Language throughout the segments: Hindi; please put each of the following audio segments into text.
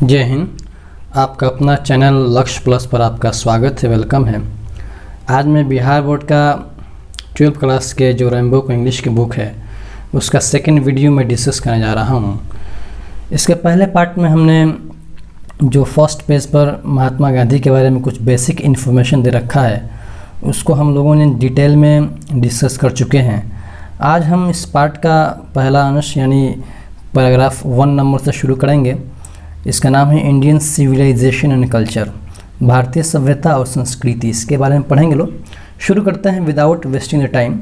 जय हिंद। आपका अपना चैनल लक्ष्य प्लस पर आपका स्वागत है, वेलकम है। आज मैं बिहार बोर्ड का 12th क्लास के जो रेम्बो को इंग्लिश की बुक है उसका सेकंड वीडियो में डिस्कस करने जा रहा हूँ। इसके पहले पार्ट में हमने जो फर्स्ट पेज पर महात्मा गांधी के बारे में कुछ बेसिक इन्फॉर्मेशन दे रखा है उसको हम लोगों ने डिटेल में डिस्कस कर चुके हैं। आज हम इस पार्ट का पहला अंश यानी पैराग्राफ 1 नंबर से शुरू करेंगे। इसका नाम है इंडियन सिविलाइजेशन एंड कल्चर, भारतीय सभ्यता और संस्कृति। इसके बारे में पढ़ेंगे लोग। शुरू करते हैं without wasting the time.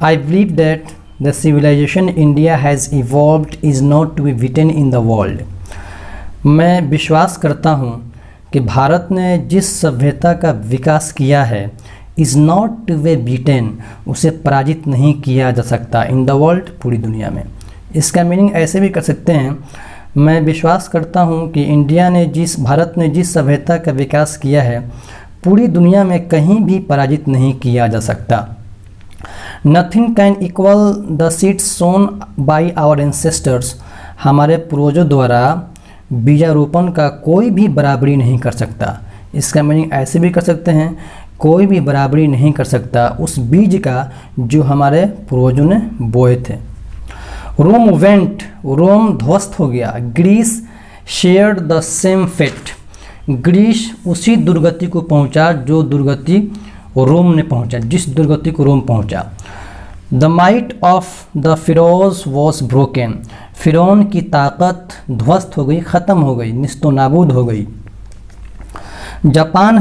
I believe that the civilization India has evolved is not to be beaten in the world. मैं विश्वास करता हूँ कि भारत ने जिस सभ्यता का विकास किया है इज़ नॉट टू बी बिटेन, उसे पराजित नहीं किया जा सकता इन द वर्ल्ड, पूरी दुनिया में। इसका मीनिंग ऐसे भी कर सकते हैं, मैं विश्वास करता हूँ कि भारत ने जिस सभ्यता का विकास किया है पूरी दुनिया में कहीं भी पराजित नहीं किया जा सकता। Nothing can equal the seeds sown by our ancestors. हमारे पूर्वजों द्वारा बीजारोपण का कोई भी बराबरी नहीं कर सकता। इसका मीनिंग ऐसे भी कर सकते हैं, कोई भी बराबरी नहीं कर सकता उस बीज का जो हमारे पूर्वजों ने बोए थे। रोम वेंट, रोम ध्वस्त हो गया। Greece shared the same fate, Greece उसी दुर्गति को पहुंचा जो दुर्गति रोम ने पहुंचा, जिस दुर्गति को रोम पहुंचा। The might of the Pharaohs was broken, फिरौन की ताकत ध्वस्त हो गई, ख़त्म हो गई, निस्तो नाबूद हो गई। Japan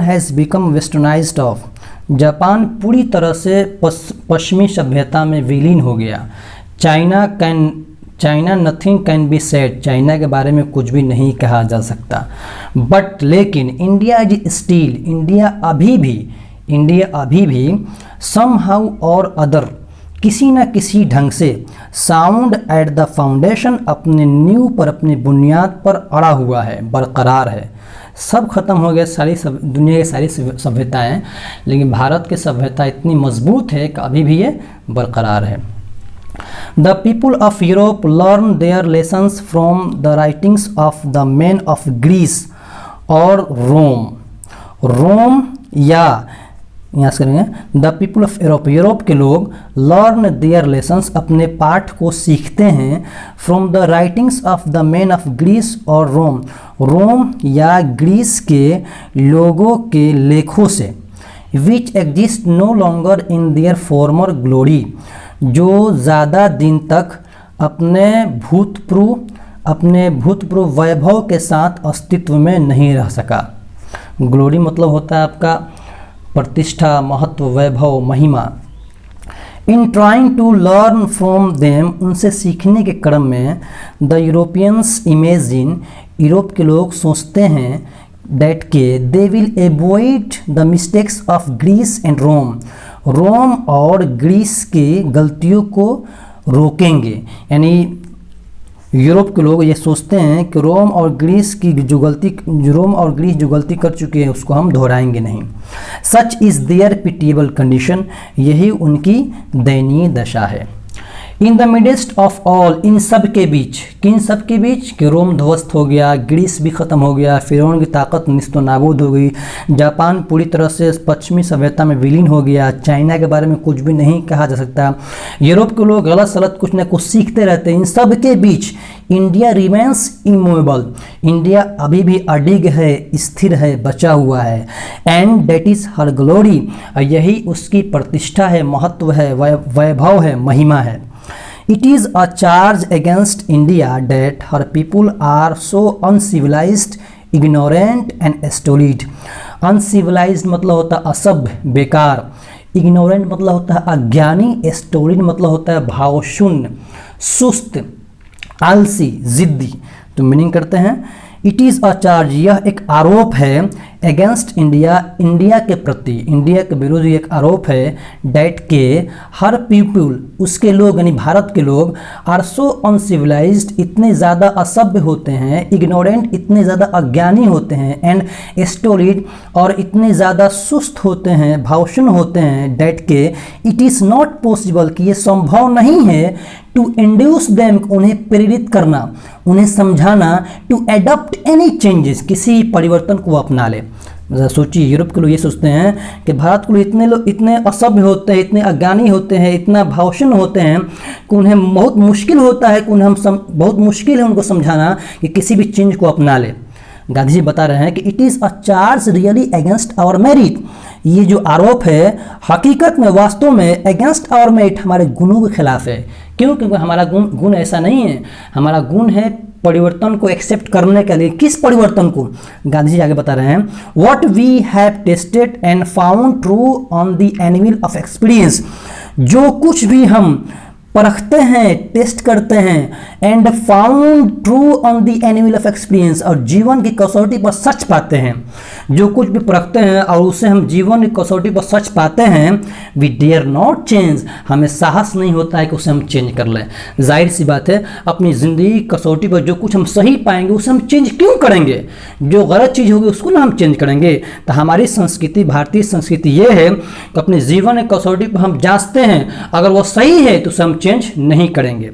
has become westernised of, Japan पूरी तरह से पश्चिमी सभ्यता में विलीन हो गया। China nothing can be said, China के बारे में कुछ भी नहीं कहा जा सकता। बट लेकिन इंडिया इज स्टिल, इंडिया अभी भी सम हाउ और अदर, किसी न किसी ढंग से साउंड एट द फाउंडेशन, अपने नींव पर, अपनी बुनियाद पर अड़ा हुआ है, बरकरार है। सब खत्म हो गया, दुनिया की सारी सभ्यताएं, लेकिन भारत की सभ्यता इतनी मजबूत है कि अभी भी ये बरकरार है। The people of Europe learn their lessons from the writings of the man of Greece और रोम या यहाँ से करेंगे the people of Europe, Europe के लोग लर्न देयर लेसन्स, अपने पाठ को सीखते हैं from the writings of the man of Greece और रोम या ग्रीस के लोगों के लेखों से। Which exist no longer in their former glory, जो ज़्यादा दिन तक अपने भूतपूर्व वैभव के साथ अस्तित्व में नहीं रह सका। ग्लोरी मतलब होता है आपका प्रतिष्ठा, महत्व, वैभव, महिमा। In trying to learn from them, उनसे सीखने के क्रम में द यूरोपियंस इमेजिन, यूरोप के लोग सोचते हैं दैट के they will avoid the mistakes of Greece and Rome और ग्रीस की गलतियों को रोकेंगे। यानी यूरोप के लोग ये सोचते हैं कि रोम और ग्रीस जो गलती कर चुके हैं उसको हम दोहराएंगे नहीं। Such is their pitiable condition, यही उनकी दयनीय दशा है। In the midst of all, इन सब के बीच, किन सब के बीच कि रोम ध्वस्त हो गया, ग्रीस भी ख़त्म हो गया, फिरौन की ताकत निस्तो नाबूद हो गई, जापान पूरी तरह से पश्चिमी सभ्यता में विलीन हो गया, चाइना के बारे में कुछ भी नहीं कहा जा सकता, यूरोप के लोग गलत सलत कुछ न कुछ सीखते रहते हैं। इन सब के बीच इंडिया रिमेंस इमूवेबल, इंडिया अभी भी अडिग है, स्थिर है, बचा हुआ है। And that is her glory, यही उसकी प्रतिष्ठा है, महत्व है, वैभव है, महिमा है। It is a charge against India that her people are so uncivilized, ignorant and stolid. Uncivilized मतलब होता है असभ्य, बेकार। Ignorant मतलब होता है अज्ञानी। Stolid मतलब होता है भावशून्य, सुस्त, आलसी, जिद्दी। तो मीनिंग करते हैं इट इज़ अ चार्ज, यह एक आरोप है अगेंस्ट इंडिया, इंडिया के प्रति, इंडिया के विरुद्ध एक आरोप है डैट के हर पीपुल, उसके लोग यानी भारत के लोग आर सो अनसिविलाइज्ड, इतने ज़्यादा असभ्य होते हैं, इग्नोरेंट, इतने ज़्यादा अज्ञानी होते हैं, एंड स्टोलिड, और इतने ज़्यादा सुस्त होते हैं, भावशून्य होते हैं डैट के इट इज़ नॉट पॉसिबल, कि ये संभव नहीं है टू इंड्यूस देम, उन्हें प्रेरित करना, उन्हें समझाना, टू एडॉप्ट एनी चेंजेस, किसी परिवर्तन को अपना ले। सोचिए, यूरोप के लोग ये सोचते हैं कि भारत के लोग इतने लोग इतने असभ्य होते हैं, इतने अज्ञानी होते हैं, इतना भावशून्य होते हैं कि उन्हें बहुत मुश्किल होता है कि उन्हें बहुत मुश्किल है उनको समझाना कि किसी भी चेंज को अपना ले। गांधी जी बता रहे हैं कि it is a charge really against our merit, ये जो आरोप है हकीकत में, वास्तव में अगेंस्ट आवर मेरिट, हमारे गुणों के खिलाफ है। क्यों? क्योंकि हमारा गुण ऐसा नहीं है, हमारा गुण है परिवर्तन को एक्सेप्ट करने के लिए। किस परिवर्तन को? गांधी जी आगे बता रहे हैं, what we have tested and found true on the animal of experience, जो कुछ भी हम परखते हैं, टेस्ट करते हैं, and found true on the animal of experience, और जीवन की कसौटी पर सच पाते हैं। जो कुछ भी परखते हैं और उसे हम जीवन की कसौटी पर सच पाते हैं, वी डेयर नॉट चेंज, हमें साहस नहीं होता है कि उसे हम चेंज कर लें। जाहिर सी बात है, अपनी ज़िंदगी की कसौटी पर जो कुछ हम सही पाएंगे उसे हम चेंज क्यों करेंगे? जो गलत चीज़ होगी उसको ना हम चेंज करेंगे। तो हमारी संस्कृति, भारतीय संस्कृति ये है कि अपनी जीवन की कसौटी पर हम जांचते हैं, अगर वो सही है तो उसे हम चेंज नहीं करेंगे।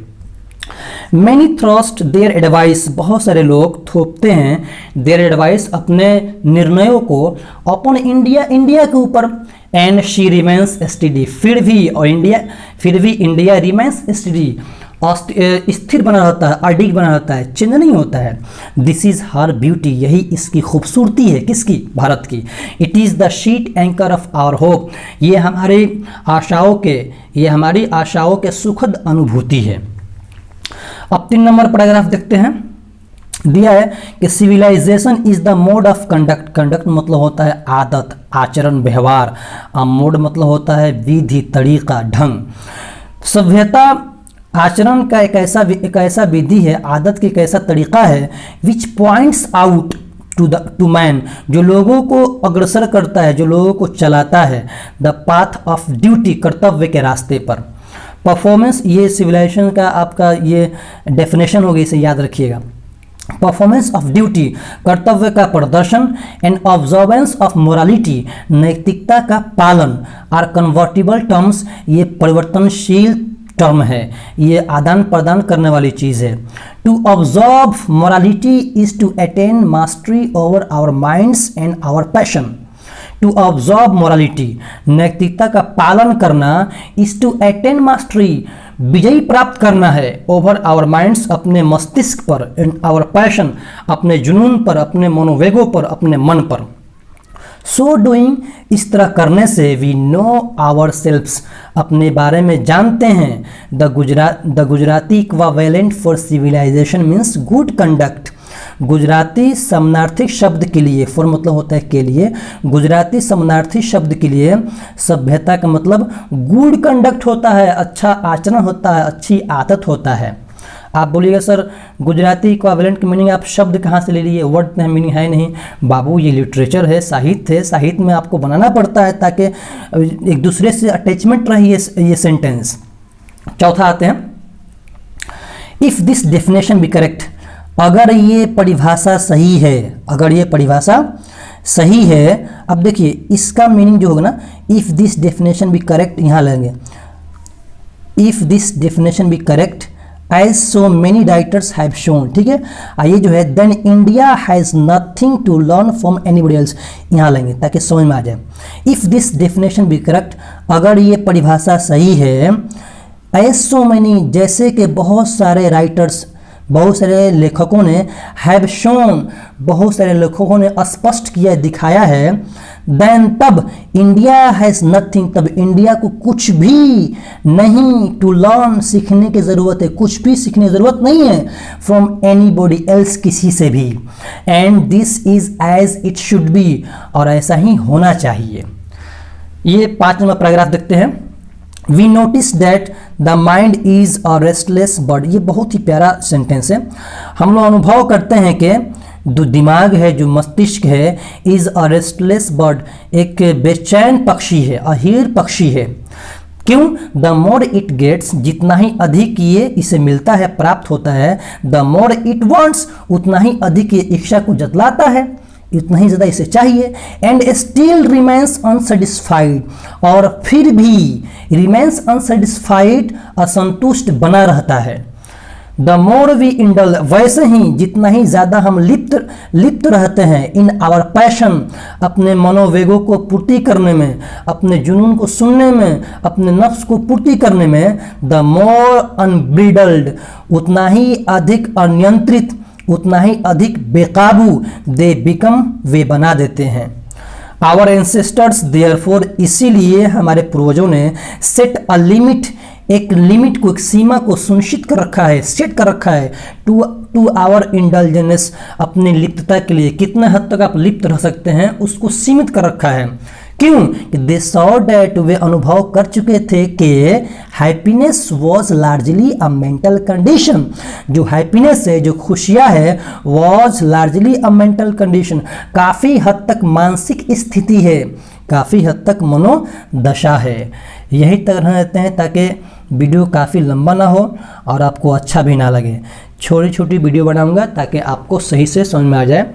मैनी थ्रस्ट देयर एडवाइस, बहुत सारे लोग थोपते हैं देयर एडवाइस, अपने निर्णयों को अपन इंडिया के ऊपर, एंड शी रिमेंस स्टडी, फिर भी इंडिया रिमेंस स्टडी, स्थिर बना रहता है, अडिग बना रहता है, चेंज नहीं होता है। दिस इज हर ब्यूटी, यही इसकी खूबसूरती है। किसकी? भारत की। It is the sheet anchor of our hope, ये हमारी आशाओं के सुखद अनुभूति है। अब 3 नंबर पैराग्राफ देखते हैं। दिया है कि civilization is the mode of conduct, conduct मतलब होता है आदत, आचरण, व्यवहार, मोड मतलब होता है विधि, तरीका, ढंग। सभ्यता आचरण का एक ऐसा विधि है, आदत की एक ऐसा तरीका है, विच पॉइंट्स आउट टू मैन, जो लोगों को अग्रसर करता है, जो लोगों को चलाता है, द पाथ ऑफ ड्यूटी, कर्तव्य के रास्ते पर। परफॉर्मेंस, ये सिविलाइजेशन का आपका ये डेफिनेशन होगी, इसे याद रखिएगा। परफॉर्मेंस ऑफ ड्यूटी, कर्तव्य का प्रदर्शन, एंड ऑब्जर्वेंस ऑफ मोरालिटी, नैतिकता का पालन, आर कन्वर्टिबल टर्म्स, ये परिवर्तनशील टर्म है, ये आदान प्रदान करने वाली चीज़ है। To observe morality is to attain mastery over our minds and our passion. To observe morality, नैतिकता का पालन करना, इज टू अटेन मास्टरी, विजयी प्राप्त करना है, ओवर आवर माइंड्स, अपने मस्तिष्क पर, एंड आवर पैशन, अपने जुनून पर, अपने मनोवेगों पर, अपने मन पर। सो डूइंग, इस तरह करने से, वी नो आवर सेल्फ्स, अपने बारे में जानते हैं। The Gujarati equivalent for civilization means good conduct. Gujarati समानार्थी शब्द के लिए, फॉर मतलब होता है के लिए, गुजराती समानार्थी शब्द के लिए सभ्यता का मतलब गुड कंडक्ट होता है, अच्छा आचरण होता है, अच्छी आदत होता है। आप बोलिएगा सर गुजराती इक्वावेलेंट की मीनिंग आप शब्द कहाँ से ले लिए, वर्ड में मीनिंग है नहीं। बाबू ये लिटरेचर है, साहित्य है, साहित्य में आपको बनाना पड़ता है ताकि एक दूसरे से अटैचमेंट रहे ये सेंटेंस। चौथा आते हैं, if this definition be correct, अगर ये परिभाषा सही है, अगर ये परिभाषा सही है। अब देखिए इसका मीनिंग जो होगा ना, if this definition be correct, यहाँ लेंगे if this definition be correct as so many writers have shown, ठीक है। ये जो है then India has nothing to learn from anybody else, यहाँ लेंगे ताकि समझ में आ जाए। If this definition be correct, अगर ये परिभाषा सही है, एज सो मेनी, जैसे कि बहुत सारे राइटर्स, बहुत सारे लेखकों ने, हैव शोन, बहुत सारे लेखकों ने स्पष्ट किया, दिखाया है, देन तब इंडिया हैज़ नथिंग, तब इंडिया को कुछ भी नहीं, टू लर्न, सीखने की ज़रूरत है, कुछ भी सीखने की ज़रूरत नहीं है, फ्रॉम एनीबॉडी एल्स, किसी से भी। And this is as it should be, और ऐसा ही होना चाहिए। ये 5 नंबर पैराग्राफ देखते हैं। We notice that the mind is a restless bird, ये बहुत ही प्यारा सेंटेंस है। हम लोग अनुभव करते हैं कि दिमाग है, जो मस्तिष्क है, इज अ रेस्टलेस बर्ड, एक बेचैन पक्षी है, अहीर पक्षी है। क्यों? द मोर इट गेट्स, जितना ही अधिक ये इसे मिलता है, प्राप्त होता है, द मोर इट वांट्स, उतना ही अधिक ये इच्छा को जतलाता है, इतना ही ज़्यादा इसे चाहिए। एंड स्टिल रिमेन्स अनसेटिस्फाइड, और फिर भी रिमेन्स अनसेटिस्फाइड, असंतुष्ट बना रहता है। द मोर वी इंडल, वैसे ही जितना ही ज़्यादा हम लिप्त रहते हैं इन आवर पैशन, अपने मनोवेगों को पूर्ति करने में, अपने जुनून को सुनने में, अपने नफ्स को पूर्ति करने में, द मोर अनब्रिडल्ड, उतना ही अधिक अनियंत्रित, उतना ही अधिक बेकाबू दे बिकम, वे बना देते हैं। आवर एंसेस्टर्स देयरफॉर, इसीलिए हमारे पूर्वजों ने सेट अ लिमिट, एक लिमिट को, एक सीमा को सुनिश्चित कर रखा है, सेट कर रखा है, टू आवर इंडल्जेंस, अपनी लिप्तता के लिए, कितने हद तक आप लिप्त रह सकते हैं उसको सीमित कर रखा है। क्यों? कि दे सॉ डैट, वे अनुभव कर चुके थे कि happiness was largely a mental condition, जो हैप्पीनेस है, जो खुशियाँ है, was largely a mental condition, काफ़ी हद तक मानसिक स्थिति है, काफ़ी हद तक मनोदशा है। यही तक रहते हैं ताकि वीडियो काफ़ी लंबा ना हो और आपको अच्छा भी ना लगे। छोटी छोटी वीडियो बनाऊंगा ताकि आपको सही से समझ में आ जाए।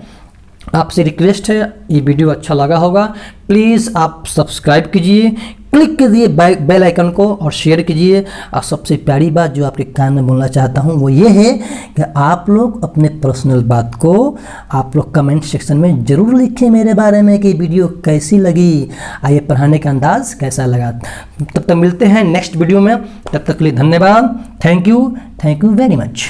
आपसे रिक्वेस्ट है, ये वीडियो अच्छा लगा होगा, प्लीज़ आप सब्सक्राइब कीजिए, क्लिक कीजिए बेल आइकन को और शेयर कीजिए। और सबसे प्यारी बात जो आपके कान में बोलना चाहता हूँ वो ये है कि आप लोग अपने पर्सनल बात को आप लोग कमेंट सेक्शन में ज़रूर लिखें मेरे बारे में कि वीडियो कैसी लगी, आइए पढ़ाने का अंदाज़ कैसा लगा। तब तक मिलते हैं नेक्स्ट वीडियो में, तब तक के लिए धन्यवाद। Thank you very much.